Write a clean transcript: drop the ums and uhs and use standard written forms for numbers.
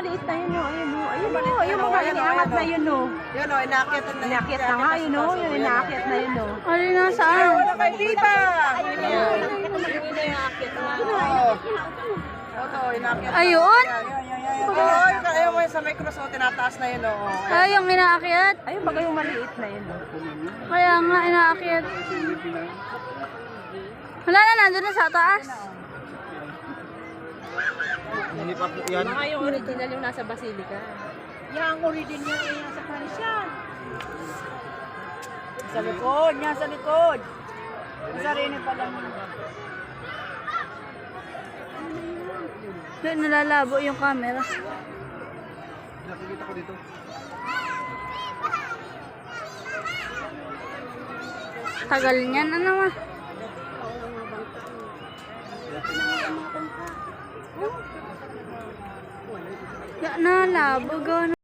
maliit na yun, oh. Ayun, oh. Ayun, oh. Yung mga inaangat na yun, oh. Yun o, inakit na. Inakit na nga, yun, oh. Yung inaakit na yun, oh. Alin na saan? Wala kay Diba! Ito, inakit. Ayun? Oo, ayaw mo yun sa may cross o, tinataas na yun o. Ay, yung inaakyat. Ayun, baga yung maliit na yun, oh. Kaya nga inaakyat. Wala na, nandun na sa taas. Hindi pa po yan. Mga yung original yung nasa Basilica. Yang original niya yung sa Karisyan. Sa likod, niya sa likod. Sa rin pa lang. Doon nalalabo yung camera. Nakikita ko dito. Tagal niyan, ano ma? Ya, nalabo, gano'n.